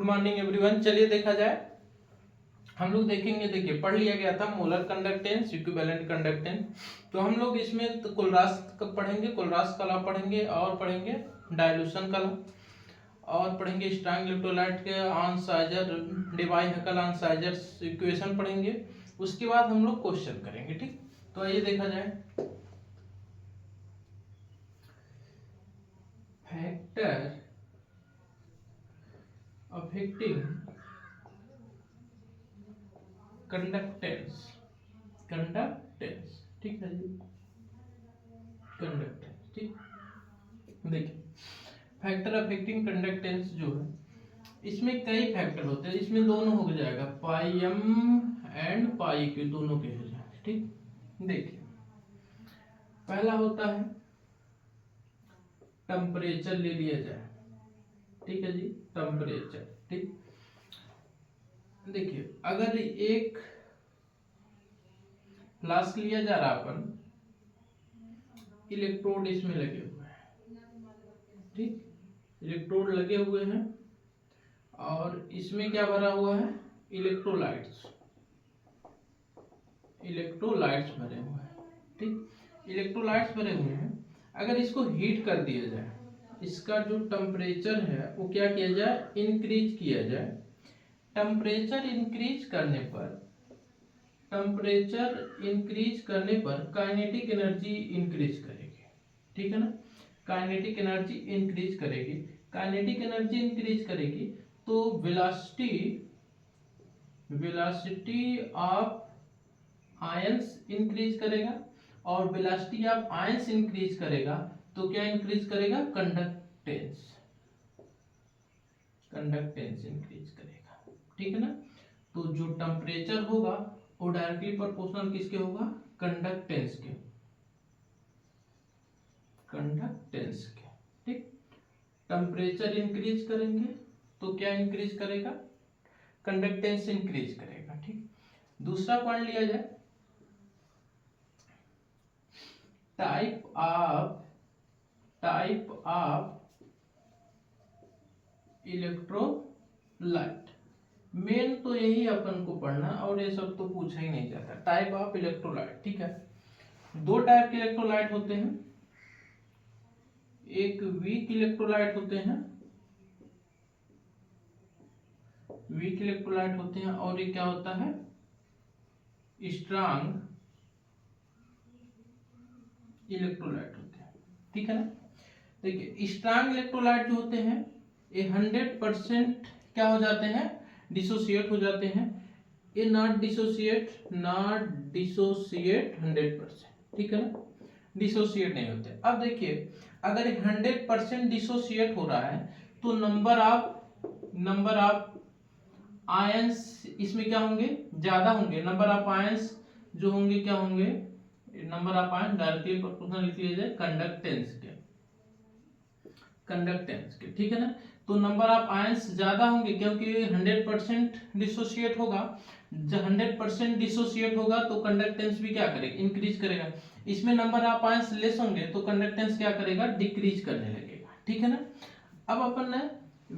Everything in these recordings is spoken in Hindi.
Morning everyone. चलिए देखा जाए, हम लोग देखेंगे। देखिए पढ़ लिया गया था मोलर कंडक्टेंस, इक्विवेलेंट कंडक्टेंस। तो हम लोग इसमें तो कोलरास पढ़ेंगे, कोलरास का लॉ पढ़ेंगे, और पढ़ेंगे डाइल्यूशन का लॉ, और पढ़ेंगे स्ट्रॉन्ग इलेक्ट्रोलाइट के ऑन-साइजर डिवाई-हैकल ऑन-साइजर इक्वेशन पढ़ेंगे। उसके बाद हम लोग क्वेश्चन करेंगे। ठीक, तो आइए देखा जाए। फैक्टर अफेक्टिंग कंडक्टेंस, कंडक्टेंस, ठीक है जी, कंडक्टेंस। ठीक, देखिए फैक्टर अफेक्टिंग कंडक्टेंस जो है, इसमें कई फैक्टर होते हैं। इसमें दोनों हो जाएगा, पाई एम एंड पाई क्यू, दोनों के हो जाएंगे। ठीक, देखिए पहला होता है टेम्परेचर ले लिया जाए। ठीक है जी, टेम्परेचर। ठीक, देखिए अगर एक फ्लास्क लिया जा रहा, अपन इलेक्ट्रोड इसमें लगे हुए हैं। ठीक, इलेक्ट्रोड लगे हुए हैं और इसमें क्या भरा हुआ है, इलेक्ट्रोलाइट्स, इलेक्ट्रोलाइट्स भरे हुए हैं। ठीक, इलेक्ट्रोलाइट्स भरे हुए हैं। अगर इसको हीट कर दिया जाए, इसका जो टेम्परेचर है वो क्या किया जाए, इंक्रीज किया जाए। टेम्परेचर इंक्रीज करने पर, टेम्परेचर इंक्रीज करने पर काइनेटिक एनर्जी इंक्रीज करेगी। ठीक है ना, काइनेटिक एनर्जी इंक्रीज करेगी। काइनेटिक एनर्जी इंक्रीज करेगी तो velocity, velocity of ions increase करेगा, और वेलोसिटी ऑफ आयंस इंक्रीज करेगा तो क्या इंक्रीज करेगा, कंडक्टेंस, कंडक्टेंस इंक्रीज करेगा। ठीक है ना, तो जो टेम्परेचर होगा वो डायरेक्टली प्रोपोर्शनल किसके होगा, कंडक्टेंस के, कंडक्टेंस के। ठीक, टेम्परेचर इंक्रीज करेंगे तो क्या इंक्रीज करेगा, कंडक्टेंस इंक्रीज करेगा। ठीक, दूसरा पॉइंट लिया जाए, टाइप ऑफ इलेक्ट्रोलाइट। मेन तो यही अपन को पढ़ना, और ये सब तो पूछा ही नहीं जाता। Type of electrolyte. ठीक है, दो टाइप के इलेक्ट्रोलाइट होते हैं, एक वीक इलेक्ट्रोलाइट होते हैं, वीक इलेक्ट्रोलाइट होते हैं, और ये क्या होता है, स्ट्रांग इलेक्ट्रोलाइट होते हैं। ठीक है ना, देखिए स्ट्रांग इलेक्ट्रोलाइट जो होते हैं ये 100% क्या हो जाते हैं, डिसोसिएट हो जाते हैं। ये नॉट डिसोसिएट, नॉट डिसोसिएट 100%। ठीक है ना, डिसोसिएट नहीं होते। अब देखिए अगर 100% डिसोसिएट हो रहा है तो नंबर ऑफ आयंस इसमें क्या होंगे, ज्यादा होंगे। नंबर ऑफ आयंस जो होंगे क्या होंगे, number of ions directly proportional लिख लिया जाए कंडक्टेंस के, कंडक्टेंस के। ठीक है ना, तो नंबर ऑफ आयंस ज्यादा होंगे क्योंकि 100% डिसोसिएट होगा। जब 100% डिसोसिएट होगा तो कंडक्टेंस भी क्या करेगा, इंक्रीज करेगा। इसमें नंबर ऑफ आयंस लेस होंगे तो कंडक्टेंस क्या करेगा, डिक्रीज करने लगेगा। ठीक है ना, अब अपन ने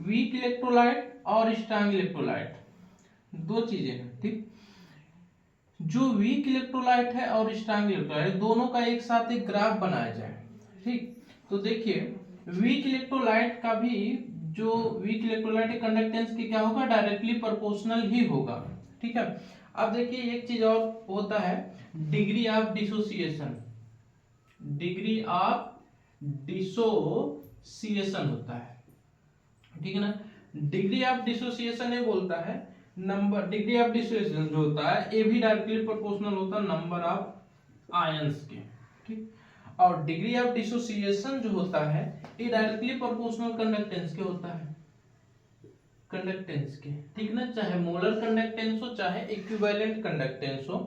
वीक इलेक्ट्रोलाइट और स्ट्रांग इलेक्ट्रोलाइट दो चीजें हैं। ठीक, जो वीक इलेक्ट्रोलाइट है और स्ट्रांग इलेक्ट्रोलाइट, दोनों का एक साथ एक ग्राफ बनाया जाए। ठीक, तो देखिए वीक इलेक्ट्रोलाइट का भी, जो वीक इलेक्ट्रोलाइट कंडक्टेंस की क्या होगा, डायरेक्टली प्रोपोर्शनल ही होगा। ठीक है, अब देखिए एक चीज और होता है, degree of dissociation, degree of dissociation होता है। ठीक है ना, डिग्री ऑफ डिसोसिएशन ये बोलता है नंबर, डिग्री ऑफ डिसोसिएशन जो होता है ये भी डायरेक्टली प्रोपोर्शनल होता है नंबर ऑफ आयंस के। ठीक, और डिग्री ऑफ डिसोसिएशन जो होता है ये डायरेक्टली प्रोपोर्शनल कंडक्टेंस के होता है, कंडक्टेंस के। ठीक ना, चाहे मोलर कंडक्टेंस हो चाहे इक्विवेलेंट कंडक्टेंस हो।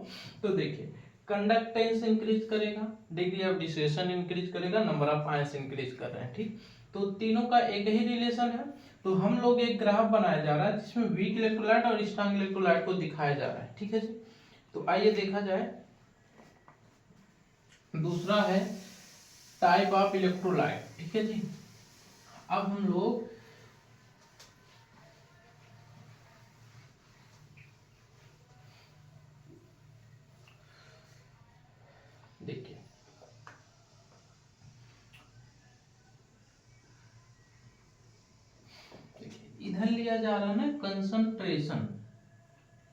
तो देखिए कंडक्टेंस इंक्रीज करेगा, डिग्री ऑफ डिसोसिएशन इंक्रीज करेगा, नंबर ऑफ आयंस इंक्रीज कर रहे हैं। ठीक, तो तीनों का एक ही रिलेशन है। तो हम लोग एक ग्राफ बनाया जा रहा है जिसमें वीक इलेक्ट्रोलाइट और स्ट्रांग इलेक्ट्रोलाइट को दिखाया जा रहा है। ठीक है जी, तो आइए देखा जाए। दूसरा है टाइप ऑफ इलेक्ट्रोलाइट। ठीक है जी, अब हम लोग इधर लिया जा रहा है ना कंसंट्रेशन,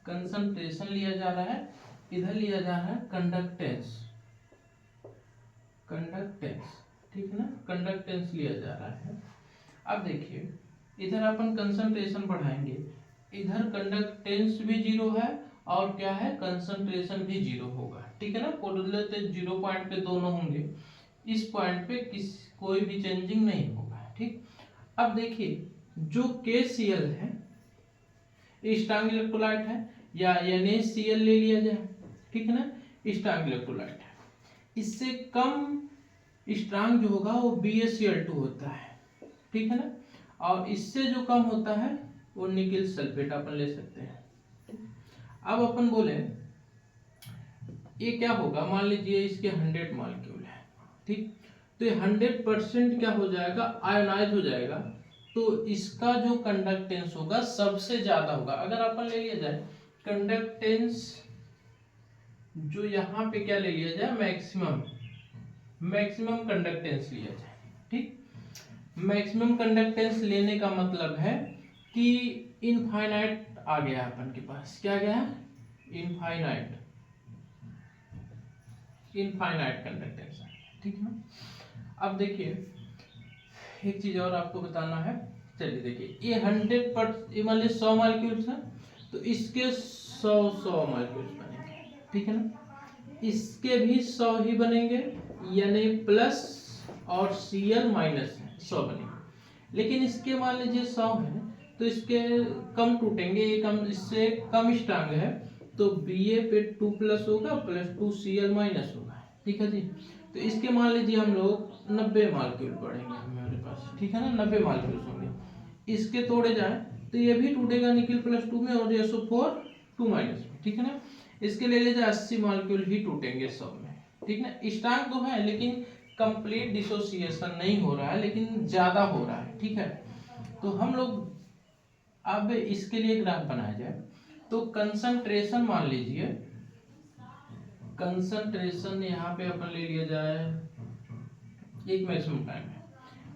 कंसंट्रेशन लिया जा रहा है, इधर लिया जा रहा है कंडक्टेंस, कंडक्टेंस, ठीक है ना, कंडक्टेंस लिया जा रहा है। अब देखिए इधर अपन कंसंट्रेशन बढ़ाएंगे, इधर कंडक्टेंस भी जीरो है और क्या है, कंसंट्रेशन भी जीरो होगा, ठीक है ना, पोलैरिटी जीरो पॉइंट पे दोनों होंगे, इस पॉइंट पे कोई भी चेंजिंग नहीं होगा, ठीक। अब देखिए जो KCl है स्ट्रांग इलेक्ट्रोलाइट है या NaCl ले लिया जाए, ठीक है ना, स्ट्रांग इलेक्ट्रोलाइट है, इससे कम स्ट्रांग जो होगा वो BaCl2 होता है, ठीक है ना, और इससे जो कम होता है वो निकेल सल्फेट अपन ले सकते हैं। अब अपन बोले ये क्या होगा, मान लीजिए इसके 100 मॉलिक्यूल है, ठीक, तो ये 100% क्या हो जाएगा, आयोनाइज हो जाएगा, तो इसका जो कंडक्टेंस होगा सबसे ज्यादा होगा। अगर अपन ले लिया जाए कंडक्टेंस, जो यहाँ पे क्या ले लिया जाए, मैक्सिमम, मैक्सिमम कंडक्टेंस लिया जाए, ठीक। मैक्सिमम कंडक्टेंस लेने का मतलब है कि इनफाइनाइट आ गया अपन के पास, क्या गया है, इनफाइनाइट, इनफाइनाइट कंडक्टेंस, ठीक है ना। अब देखिए एक चीज और आपको बताना है, चलिए देखिए ये 100% मान लीजिए 100 मॉलिक्यूल्स है, तो इसके 100 मॉलिक्यूल्स बनेंगे, ठीक है ना, इसके भी 100 ही बनेंगे, यानी प्लस और Cl माइनस 100 बनेंगे। लेकिन इसके मान लीजिए 100 है तो इसके कम टूटेंगे, ये कम, इससे कम स्ट्रांग है, तो Ba पे 2 प्लस होगा प्लस 2 Cl माइनस होगा, ठीक है जी। तो इसके मान लीजिए हम लोग 90 मॉलिक्यूल पढ़ेंगे हमारे पास, ठीक है ना, 90 मॉलिक्यूल्स होंगे, इसके तोड़े जाए तो ये भी टूटेगा निकेल प्लस 2 में और SO4 2 माइनस में, ठीक है ना। इसके ले लीजिए 80 मॉलिक्यूल ही टूटेंगे 100 में, ठीक ना। स्ट्रांग तो है लेकिन कंप्लीट डिसोसिएशन नहीं हो रहा है, लेकिन ज्यादा हो रहा है, ठीक है। तो हम लोग अब इसके लिए ग्राफ बनाया जाए, तो कंसंट्रेशन मान लीजिए, कंसंट्रेशन यहाँ पे अपन ले लिया जाए, एक मैक्सिमम टाइम है,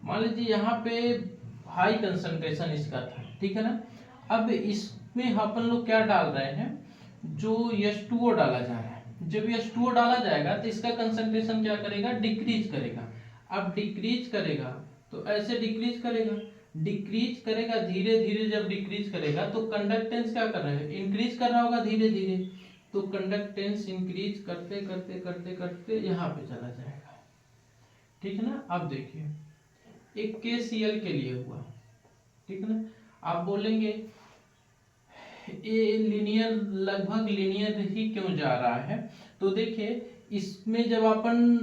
मान लीजिए यहाँ पे हाई कंसंट्रेशन इसका था, ठीक है ना। अब इसमें अपन लोग क्या डाल रहे हैं, जो H2O डाला जा रहा है, जब H2O डाला जाएगा तो इसका कंसंट्रेशन क्या करेगा, डिक्रीज करेगा। अब डिक्रीज करेगा तो ऐसे डिक्रीज करेगा, डिक्रीज करेगा धीरे धीरे, जब डिक्रीज करेगा तो कंडक्टेंस क्या कर रहा है, इंक्रीज कर रहा होगा धीरे धीरे, तो कंडक्टेंस इंक्रीज करते करते करते करते यहाँ पे चला जाएगा, ठीक है ना। अब देखिए एक KCl के लिए हुआ, ठीक है ना, आप बोलेंगे ये लीनियर, लगभग लीनियर ही क्यों जा रहा है, तो देखिए इसमें जब अपन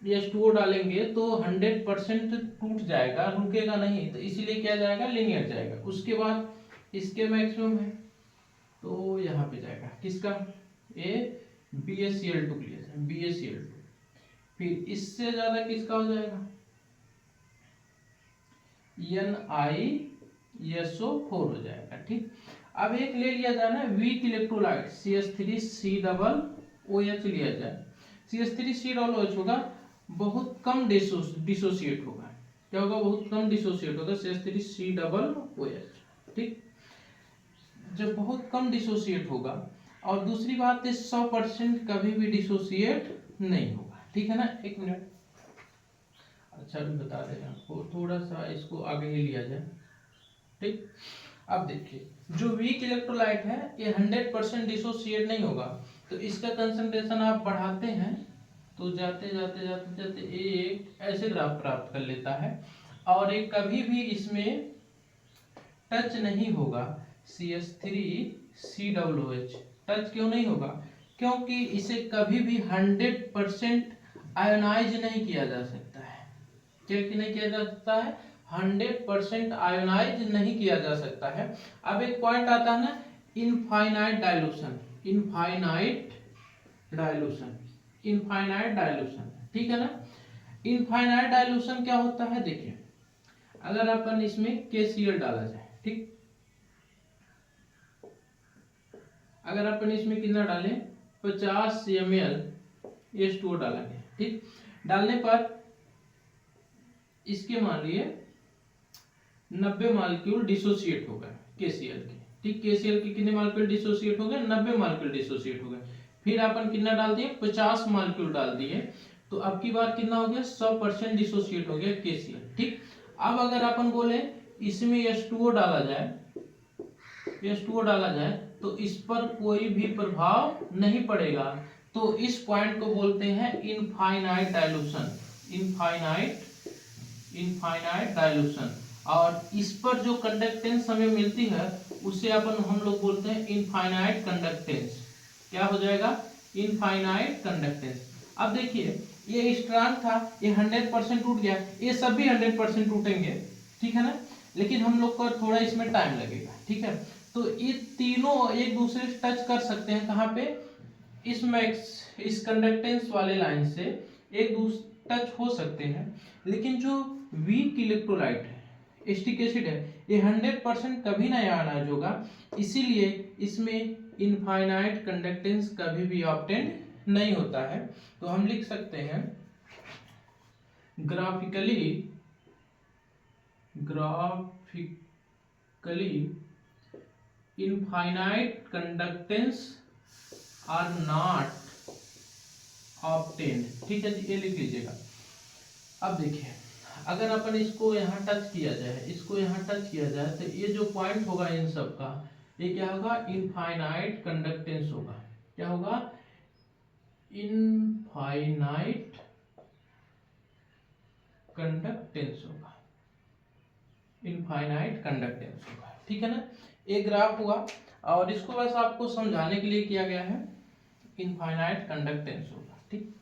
H2O डालेंगे तो 100% टूट जाएगा, रुकेगा नहीं, तो इसीलिए क्या जाएगा, लीनियर जाएगा। उसके बाद इसके मैक्सिमम है तो यहाँ पे जाएगा किसका, ये BaCl2 के लिए, BaCl2, फिर इससे ज्यादा किसका हो जाएगा, NiSO4 हो जाएगा, ठीक। अब एक ले लिया जाए ना वीक इलेक्ट्रोलाइट CH3COOH लिया जाए, CH3COOH होगा, बहुत कम डिसोसिएट होगा, क्या होगा, बहुत कम डिसोसिएट होगा CH3COOH, ठीक। जब बहुत कम डिसोसिएट होगा, और दूसरी बात है 100% कभी भी डिसोसिएट नहीं होगा, ठीक है ना। एक मिनट, अच्छा भी बता दें आपको, थोड़ा सा इसको आगे ही लिया जाए, ठीक। अब देखिए जो वीक इलेक्ट्रोलाइट है ये 100% डिसोसिएट नहीं होगा, तो इसका कंसंट्रेशन आप बढ़ाते हैं तो जाते जाते जाते जाते एक ऐसे ग्राफ प्राप्त कर लेता है, और एक कभी भी इसमें टच नहीं होगा, CH3COOH टच क्यों नहीं होगा, क्योंकि इसे कभी भी 100% आयोनाइज नहीं किया जा सकता है, क्या कि नहीं किया जा सकता है, 100% आयोनाइज नहीं किया जा सकता है। अब एक पॉइंट आता है ना, infinite dilution, infinite dilution, infinite dilution, ठीक है ना। इनफाइनाइट डाइल्यूशन क्या होता है, देखिए अगर अपन इसमें KCl डाला जाए, ठीक, अगर अपन इसमें कितना डालें, 50 ml H2O डाला गया, ठीक, डालने पर इसके मान लिए 90 मॉलिक्यूल डिसोसिएट हो गए, KCl के, ठीक। KCl के कितने मॉलिक्यूल डिसोसिएट हो गए? 90 मॉलिक्यूल डिसोसिएट हो गए। फिर अपन कितना डाल दिए? 50 मॉलिक्यूल डाल दिए, तो अब की बार कितना हो गया? 100% डिसोसिएट हो गया KCl, ठीक। अब अगर अपन बोले इसमें H2O डाला जाए, H2O डाला जाए तो इस पर कोई भी प्रभाव नहीं पड़ेगा, तो इस पॉइंट को बोलते हैं इनफाइनाइट डाइल्यूशन, इनफाइनाइट डाइल्यूशन। और इस पर जो कंडक्टेंस हमें मिलती है उसे अपन हम लोग बोलते हैं इनफाइनाइट कंडक्टेंस। क्या हो जाएगा? Infinite conductance. अब देखिए ये स्ट्रॉन्ग था, ये 100% टूट गया, ये सब भी 100% टूटेंगे, ठीक है ना, लेकिन हम लोग को थोड़ा इसमें टाइम लगेगा, ठीक है। तो ये तीनों एक दूसरे से टच कर सकते हैं, कहाँ पे? इस कंडक्टेंस वाले लाइन से एक दूसरे टच हो सकते हैं, लेकिन जो वीक इलेक्ट्रोलाइट है, एसिटिक एसिड है, ये 100% कभी नहीं आयनाइज होगा, इसीलिए इसमें इनफाइनाइट कंडक्टेंस कभी भी ऑब्टेन नहीं होता है। तो हम लिख सकते हैं graphically infinite conductance are not obtained, ठीक है जी, ये लिख लीजिएगा। अब देखिए अगर अपन इसको यहाँ टच किया जाए, इसको यहाँ टच किया जाए, तो ये जो पॉइंट होगा इन सब का, ये क्या होगा? इनफाइनाइट कंडक्टेंस होगा। क्या होगा? इनफाइनाइट कंडक्टेंस होगा, इनफाइनाइट कंडक्टेंस होगा, ठीक है ना। एक ग्राफ हुआ और इसको बस आपको समझाने के लिए किया गया है, इनफाइनाइट कंडक्टेंस होगा, ठीक।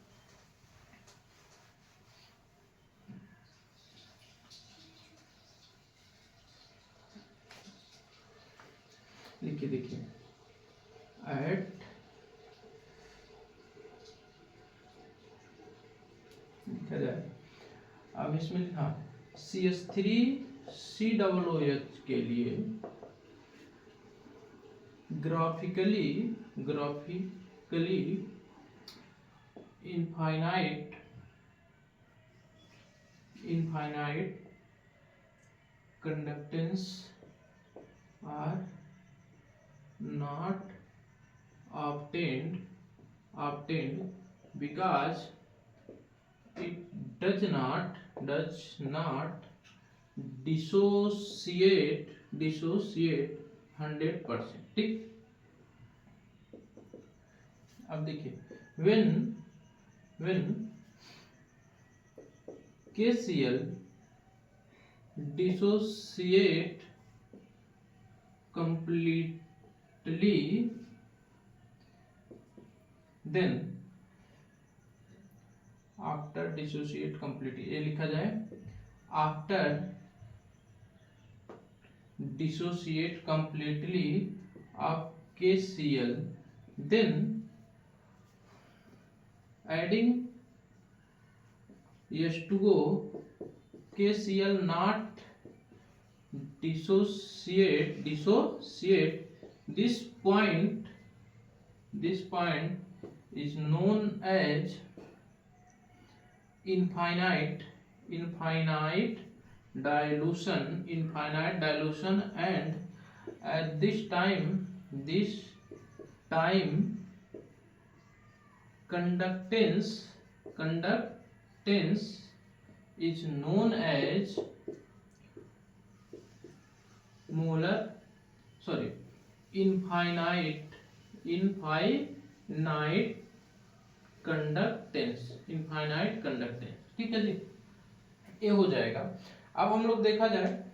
लिखिए, देखिए एट लिखा जाए, अब इसमें लिखा CH3COOH के लिए graphically infinite conductance are not obtained because it does not dissociate 100%, ठीक। अब देखिए when KCl dissociate completely, then after dissociate completely, ये लिखा जाए after dissociate completely of KCl, then adding H2O, KCl not dissociate this point is known as infinite dilution, and at this time conductance is known as infinite conductance, ठीक है जी, ये हो जाएगा। अब हम लोग देखा जाए,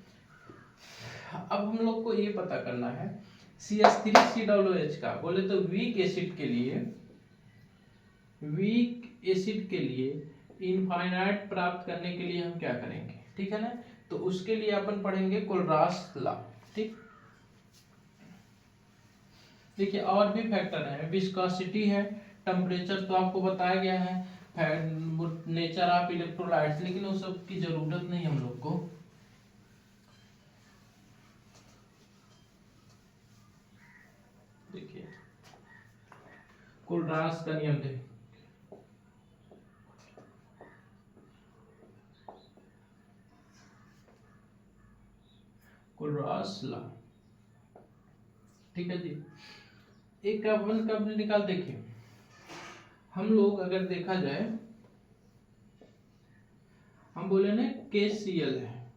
अब हम लोग को ये पता करना है CH3COOH का, बोले तो वीक एसिड के लिए इनफाइनाइट प्राप्त करने के लिए हम क्या करेंगे, ठीक है ना। तो उसके लिए अपन पढ़ेंगे कोलरास लॉ, ठीक। देखिए और भी फैक्टर है, विस्कोसिटी है, टेम्परेचर तो आपको बताया गया है, नेचर ऑफ इलेक्ट्रोलाइट्स, लेकिन उस सब की जरूरत नहीं हम लोग को। देखिए कोलरास का नियम देखिए, कोलरास लॉ, ठीक है जी। एक कार्बन का निकाल, देखिए हम लोग अगर देखा जाए, हम बोले ना KCl है,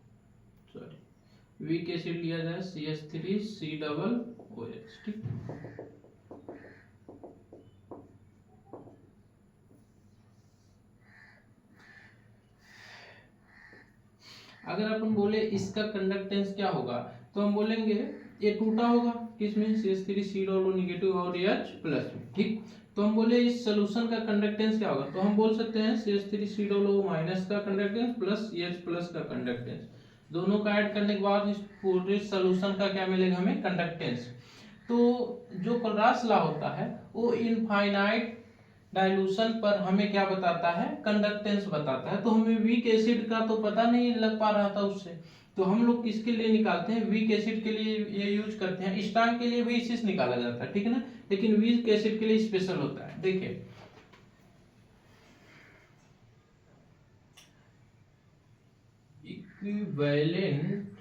सॉरी वीक एसिड लिया जाए CH3COOH, ठीक। अगर अपन बोले इसका कंडक्टेंस क्या होगा, तो हम बोलेंगे ये टूटा होगा किसमें, CH3 नेगेटिव और H प्लस में, ठीक। तो हम बोले इस सोल्यूशन का कंडक्टेंस क्या होगा, तो हम बोल सकते हैं CH3 माइनस का कंडक्टेंस प्लस H प्लस का कंडक्टेंस, दोनों का ऐड करने के बाद इस पूरे सोल्यूशन का क्या मिलेगा हमें, कंडक्टेंस। तो जो क्लॉस लॉ होता है वो इनफाइनाइट डाइल्यूशन पर हमें क्या बताता है, कंडक्टेंस बताता है। तो हमें वीक एसिड का तो पता नहीं लग पा रहा था उससे, तो हम लोग किसके लिए निकालते हैं, वीक एसिड के लिए ये यूज करते हैं। स्ट्रांग के लिए भी इसी से निकाला जाता है, ठीक है ना, लेकिन वीक एसिड के लिए स्पेशल होता है। देखिए equivalent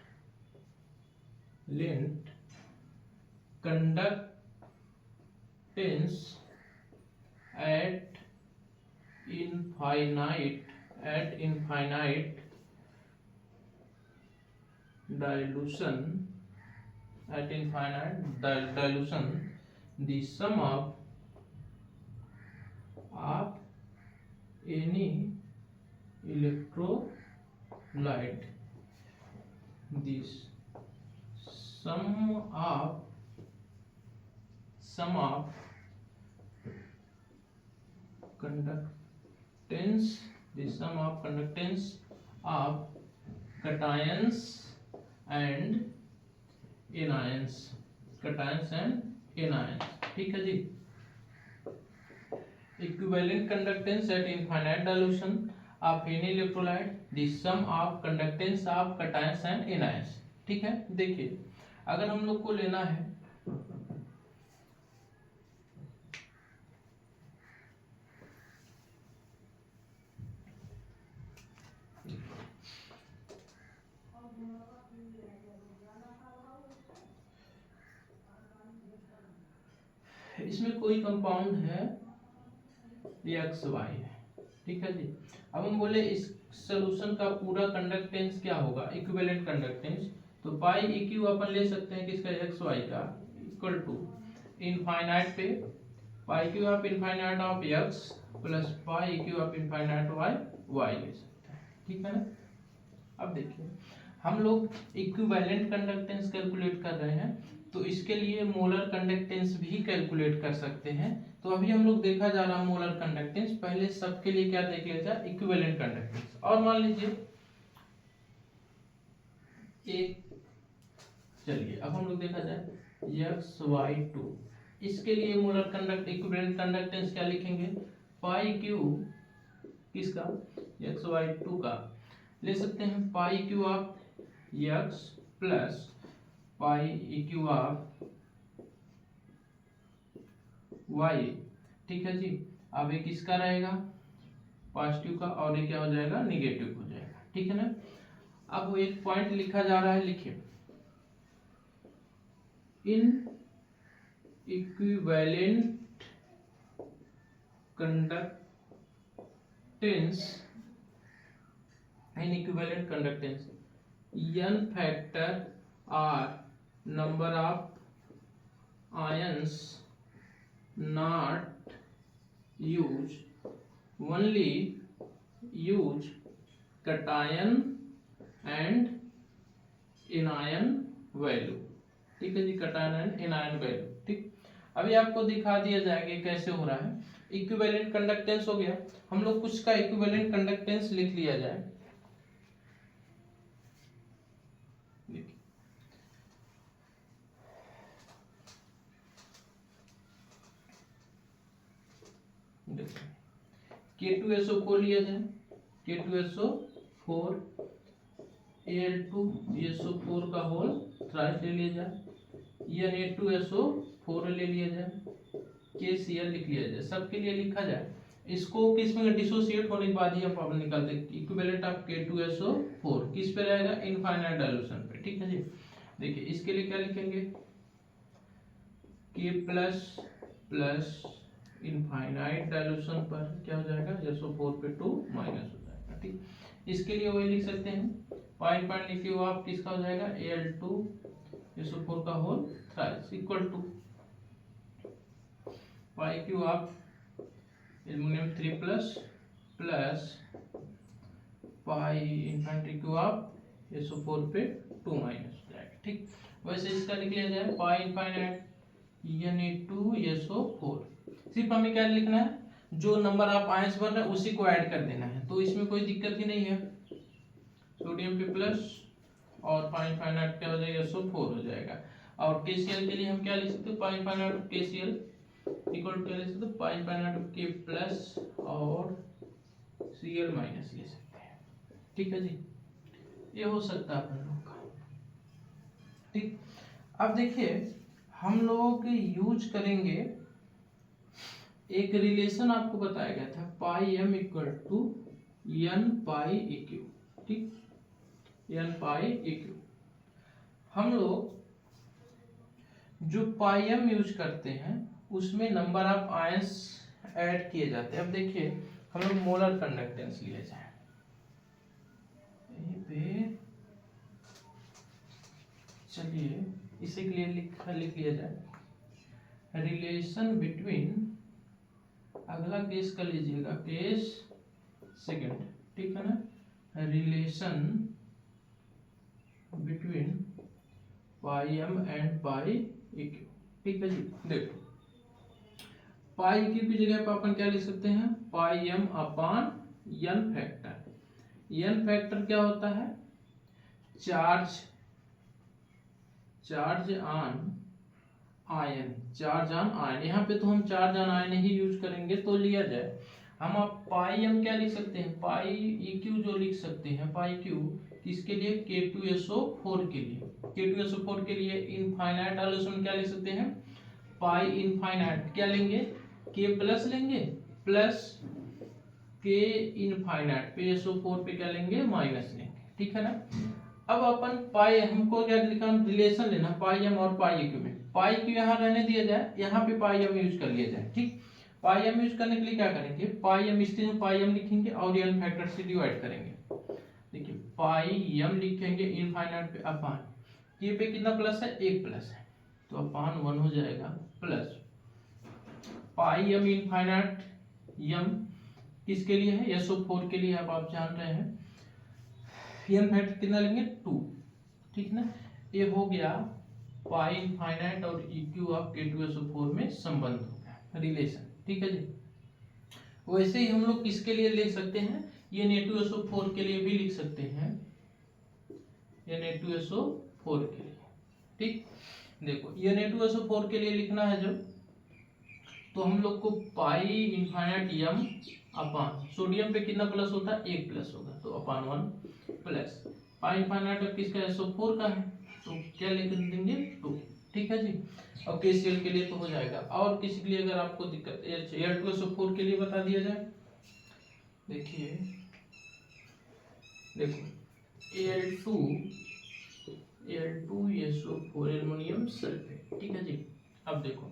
conductance at infinite dilution, the sum of any electrolyte, this sum of conductance, the sum of conductance of cations and anions, ठीक है जी। equivalent conductance at infinite dilution of any electrolyte, the sum of conductance of cations and anions, ठीक है। देखिए अगर हम लोग को लेना है इसमें कोई कंपाउंड है XY है, ठीक है जी। अब हम बोले इस सॉल्यूशन का पूरा कंडक्टेंस क्या होगा, इक्विवेलेंट कंडक्टेंस, तो पाई EQ अपन ले सकते हैं किसका, XY का, इक्वल टू इनफाइनाइट पे pi Q of infinite of X plus pi EQ of infinite Y ले सकते हैं, ठीक है ना। अब देखिए हम लोग इक्विवेलेंट कंडक्टेंस कैलकुलेट कर रहे हैं, तो इसके लिए मोलर कंडक्टेंस भी कैलकुलेट कर सकते हैं। तो अभी हम लोग देखा जा रहा मोलर कंडक्टेंस, पहले सबके लिए क्या देख लिया जाए, इक्विवेलेंट कंडक्टेंस। और मान लीजिए एक, चलिए अब हम लोग देखा जाए XY2, इसके लिए मोलर इक्विवेलेंट कंडक्टेंस क्या लिखेंगे, पाई क्यू किसका, XY2 का ले सकते हैं pi Q of X plus pi EQ of Y, ठीक है जी। अब एक इसका रहेगा पॉजिटिव का और ये क्या हो जाएगा, निगेटिव हो जाएगा, ठीक है ना। अब वो एक पॉइंट लिखा जा रहा है, लिखिए in equivalent conductance, in equivalent conductance n factor are number of ions not used, only use cation and anion value, ठीक है जी, cation and anion value, ठीक। अभी आपको दिखा दिया जाएगा कैसे हो रहा है। इक्विवेलेंट कंडक्टेंस हो गया, हम लोग कुछ का इक्विवेलेंट कंडक्टेंस लिख लिया जाए। K2SO4 लिया जाए, K2SO4 Al2SO4 का होल थ्राइस ले लिया जाए, Na2SO4 ले लिया जाए, KCl लिख लिया जाए, सबके लिए लिखा जाए। इसको किस में डिसोसिएट होने के बाद ही हम निकालते हैं इक्विवेलेंट ऑफ K2SO4 किस पे रहेगा, इनफाइनाइट डाइल्यूशन पे, ठीक है जी। देखिए इसके लिए क्या लिखेंगे, के प्लस प्लस इनफाइनाइट डाइल्यूशन पर क्या हो जाएगा, SO4 पे 2 माइनस हो जाएगा। ठीक, इसके लिए वही लिख सकते हैं, पाई पॉइंट लिखे हो आप, किसका हो जाएगा, Al2SO4 का whole thrice equal to pi Q of aluminium 3 plus plus pi infinite Q of SO4 पे 2 माइनस हो जाएगा। ठीक, वैसे इसका लिख लिया जाए पाई इनफाइनाइट Na2SO4। सिर्फ हमें क्या लिखना है, जो नंबर आप आयंस बन रहे हैं उसी को ऐड कर देना है, तो इसमें कोई दिक्कत ही नहीं है। सोडियम पे प्लस और पाई इनफाइनाइट क्या हो जाएगा, SO4 हो जाएगा। और KCl के लिए हम क्या लिख सकते हैं, पाई इनफाइनाइट KCl इक्वल टू क्या लिख सकते हैं, पाई इनफाइनाइट K प्लस और Cl माइनस ले सकते हैं। ठीक है जी, ये हो सकता है अपन लोग का। ठीक, अब देखिए हम लोग यूज करेंगे, एक रिलेशन आपको बताया गया था pi m equal to n pi EQ। ठीक, n पाई EQ हम लोग जो पाई m यूज करते हैं उसमें नंबर ऑफ आयंस ऐड किए जाते हैं। अब देखिए हम लोग मोलर कंडक्टेंस लिए जाए, यहीं पे चलिए इसी के लिए लिख लिया जाए रिलेशन बिटवीन, अगला केस कर लीजिएगा, केस सेकंड। ठीक है ना, relation between pi m and pi EQ। ठीक है जी, देखो पाई EQ की जगह पर अपन क्या लिख सकते हैं, पाई m अपान n फैक्टर। n फैक्टर क्या होता है, charge on ion, charge on ion. यहाँ पे तो हम charge on ion he use करेंगे, तो लिया जाए हम अब पाई m क्या लिख सकते हैं, पाई EQ जो लिख सकते हैं, पाई Q किसके लिए, K2SO4 के लिए। K2SO4 के लिए इनफाइनाइट डाइल्यूशन क्या लिख सकते हैं, पाई इनफाइनाइट क्या लेंगे, K प्लस लेंगे प्लस K इनफाइनाइट पे SO4 पे क्या लेंगे, माइनस लेंगे। ठीक है ना, अब अपन पाई, हमको क्या लिखा, रिलेशन लेना पाई m और पाई EQ में। पाई क्यू यहाँ रहने दिया जाए, यहाँ पे पाई m यूज कर लिया जाए। ठीक, पाई m यूज करने के लिए क्या करेंगे, पाई m स्टेज में पाई m लिखेंगे और n फैक्टर से डिवाइड करेंगे। देखिए पाई m लिखेंगे इनफाइनाइट पे अपान k पे कितना प्लस है, 1 प्लस है, तो अपान 1 हो जाएगा, plus pi m infinite m किसके लिए है, SO4 के लिए, आप जान रहे हैं। n फैक्टर कितना लेंगे, 2। ठीक ना, ये हो गया पाई इनफाइनाइट और EQ ऑफ K2SO4 में संबंध हो गया, रिलेशन। ठीक है जी, वैसे ही हम लोग किसके लिए ले सकते हैं, ये Na2SO4 के लिए भी लिख सकते हैं, ये Na2SO4 के लिए। ठीक, देखो ये Na2SO4 के लिए लिखना है जब, तो हम लोग को पाई इनफाइनाइट m अपान सोडियम पे कितना प्लस होता है, 1 प्लस होगा, तो अपान 1 प्लस पाई इनफाइनाइट किसका है, SO4 का है, तो क्या लिख देंगे, 2। ठीक है जी, और KCl के लिए तो हो जाएगा। और किसी के लिए अगर आपको दिक्कत, Al2SO4 के लिए बता दिया जाए, देखिए देखो Al2SO4 एल्युमिनियम सल्फेट। ठीक है जी, अब देखो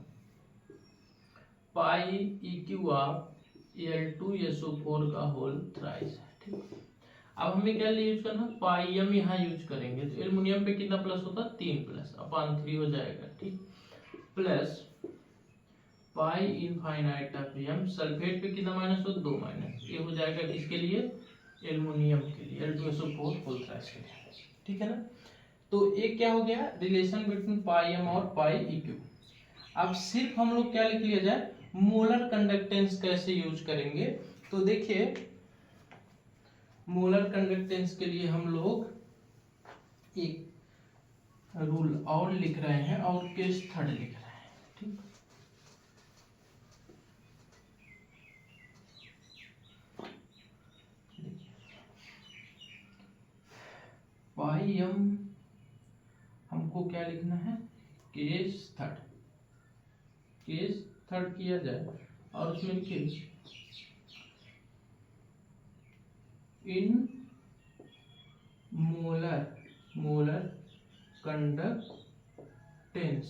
पाई EQ ऑफ Al2SO4 का होल थ्राइस है। ठीक, अब हमें क्या यूज करना, पाई m यहाँ यूज करेंगे, तो एल्युमिनियम पे कितना प्लस होता है, 3 प्लस अपान 3 हो जाएगा। ठीक, plus pi infinite of m sulphate पे कितना माइनस हो, 2 माइनस, ये हो जाएगा किसके लिए, एल्युमिनियम के लिए, Al2SO4 होल थ्राइस के लिए। ठीक है ना, तो एक क्या हो गया, रिलेशन बिटवीन पाई m और पाई EQ। अब सिर्फ हम लोग क्या लिख लिया जाए, मोलर कंडक्टेंस कैसे यूज करेंगे, तो देखिए मोलर कंडक्टेंस के लिए हम लोग एक रूल और लिख रहे हैं और केस थर्ड लिख रहे हैं। ठीक, पाई m हमको क्या लिखना है, केस थर्ड, केस थर्ड किया जाए और उसमें लिखिए इन molar conductance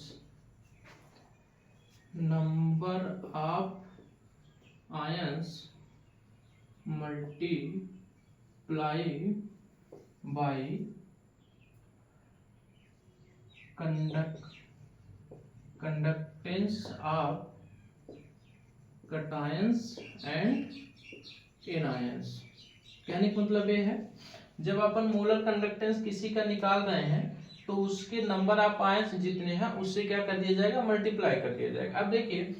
multiply by conductance of cations and anions. कहने का मतलब ये है, जब अपन मोलर कंडक्टेंस किसी का निकाल रहे हैं तो उसके नंबर ऑफ आयंस जितने हैं उससे क्या कर दिया जाएगा, मल्टीप्लाई कर दिया जाएगा। अब देखिए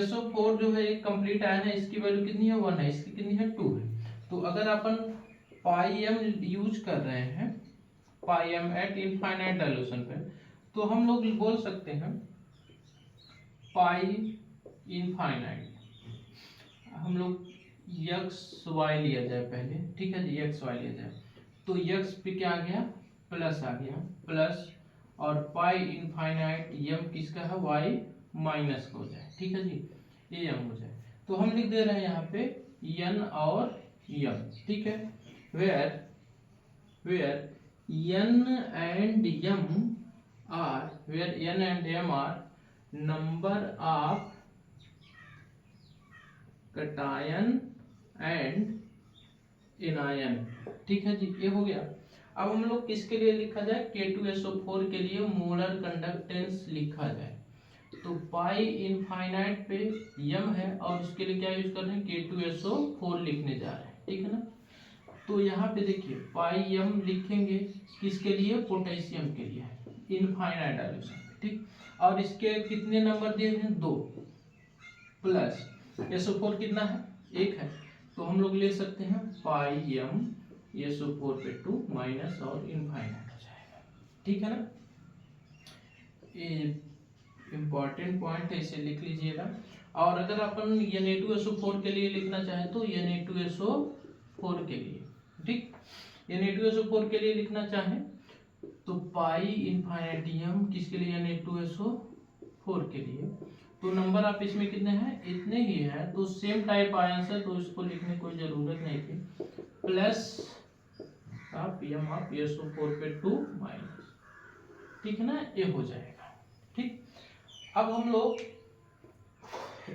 SO4 जो है एक कंप्लीट आयन है, इसकी वैल्यू कितनी है 1 है, इसकी कितनी है 2 है। तो अगर अपन पाई एम यूज कर रहे हैं, पाई एम एट इनफाइनाइट डाइल्यूशन पे, तो हम लोग बोल सकते हैं पाई इनफाइनाइट, हम लोग एक्स वाई लिया जाए पहले, ठीक है जी, एक्स वाई लिया जाए तो एक्स पे क्या आ गया, प्लस आ गया, प्लस और पाई इनफाइनाइट एम किसका है, वाई माइनस हो जाए, ठीक है जी, ये एम हो जाए। तो हम लिख दे रहे हैं यहाँ पे एन और एम, ठीक है, where N and M are, where N and M are number of cation and anion, ठीक है जी, ये हो गया। अब हम लोग किसके लिए लिखा जाए, K2SO4 के लिए मोलर कंडक्टेंस लिखा जाए, तो पाई इनफाइनाइट पे यम है और उसके लिए क्या यूज कर रहे हैं, K2SO4 लिखने जा रहे हैं, ठीक है ना। तो यहाँ पे देखिए पाई यम लिखेंगे किसके लिए, पोटेशियम के लिए, इनफाइनाइट डाइल्यूशन, ठीक। और इसके कितने नंबर दिए हैं, 2, प्लस SO4 कितना है, 1 है, तो हम लोग ले सकते हैं पाई एम SO4 पे 2 माइनस और इनफाइनाइट हो जाएगा, ठीक है ना। ये इंपॉर्टेंट पॉइंट है, इसे लिख लीजिएगा। और अगर अपन Na2SO4 के लिए लिखना चाहें तो Na2SO4 के लिए, ठीक, Na2SO4 के लिए लिखना चाहें तो पाई इनफाइनाइटियम किसके लिए, Na2SO4 के लिए, तो नंबर आप इसमें कितने हैं, इतने ही है, तो सेम टाइप आयंस है तो इसको लिखने की कोई जरूरत नहीं थी, प्लस आप एम आप SO4 पे 2 माइनस, ठीक है ना, ये हो जाएगा, ठीक। अब हम लोग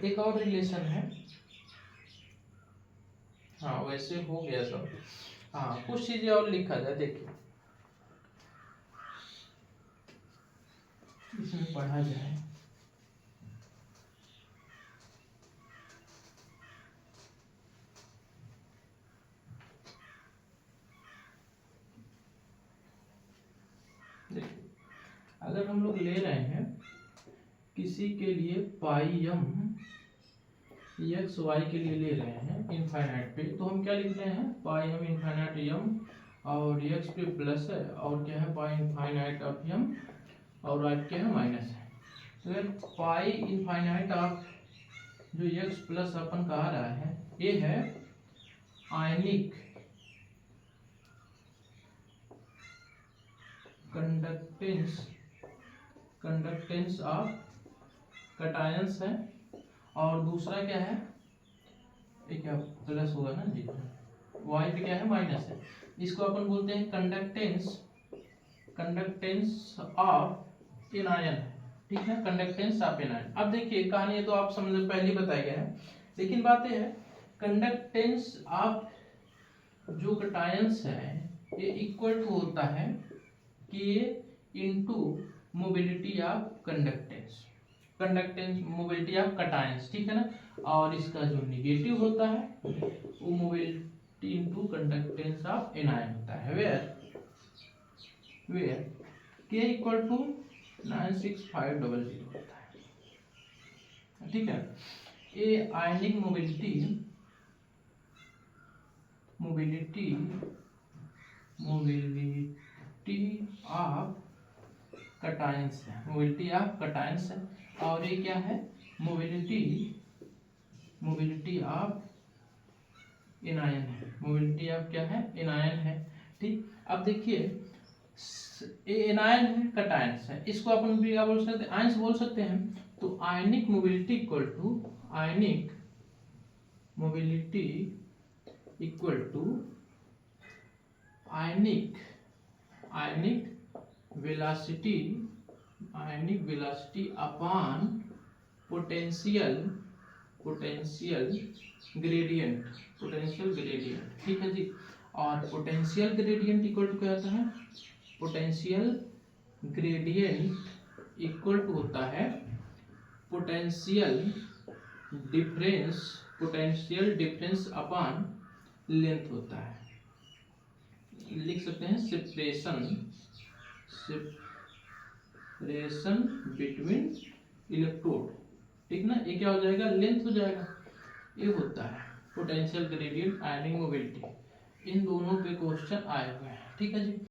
एक और रिलेशन है, हाँ वैसे हो गया सब, हाँ कुछ चीजें और लिखा जाए, देखिए इसमें पढ़ा जाए, देखिए अगर हम लोग ले रहे हैं किसी के लिए पाई एम एक्स वाई के लिए ले रहे हैं इनफाइनाइट पे, तो हम क्या लिख रहे हैं, पाई एम इनफाइनाइट एम और एक्स पे प्लस है और क्या है पाई इनफाइनाइट ऑफ एम और वाई क्या है माइनस है। तो पाई इनफाइनाइट ऑफ जो एक्स प्लस अपन कहा रहा है ये है आयनिक कंडक्टेंस ऑफ कटायंस है, और दूसरा क्या है, ये क्या प्लस होगा ना जी, वाई पे क्या है माइनस है, इसको अपन बोलते हैं कंडक्टेंस ऑफ एनायन, ठीक है, कंडक्टेंस ऑफ एनायन। अब देखिए कहानी तो आप समझ पहले ही बताया गया है, लेकिन बात यह है कंडक्टेंस ऑफ जो कटायंस है ये इक्वल टू होता है K into mobility of conductance mobility of cations, ठीक है ना, और इसका जो निगेटिव होता है वो mobility into conductance of anion होता है, वेयर K इक्वल टू 96500 होता है, ठीक है। ये आयनिक मोबिलिटी ऑफ कटायंस है, मोबिलिटी ऑफ कटायंस है, और ये क्या है मोबिलिटी ऑफ एनायन है, मोबिलिटी ऑफ क्या है एनायन है, ठीक। अब देखिए ये एनायन है कटायंस है, इसको अपन भी क्या बोल सकते हैं, आयंस बोल सकते हैं, तो ionic mobility equal to ionic velocity upon potential gradient, ठीक है जी। और पोटेंशियल ग्रेडियंट इक्वल टू क्या होता है, पोटेंशियल ग्रेडियंट इक्वल टू होता है पोटेंशियल डिफरेंस अपॉन लेंथ होता है। लिख सकते हैं सेपरेशन बिटवीन इलेक्ट्रोड, ठीक ना, ये क्या हो जाएगा, लेंथ हो जाएगा। ये होता है पोटेंशियल ग्रेडियंट आयनिंग मोबिलिटी। इन दोनों पे क्वेश्चन आए हुए हैं, ठीक है जी।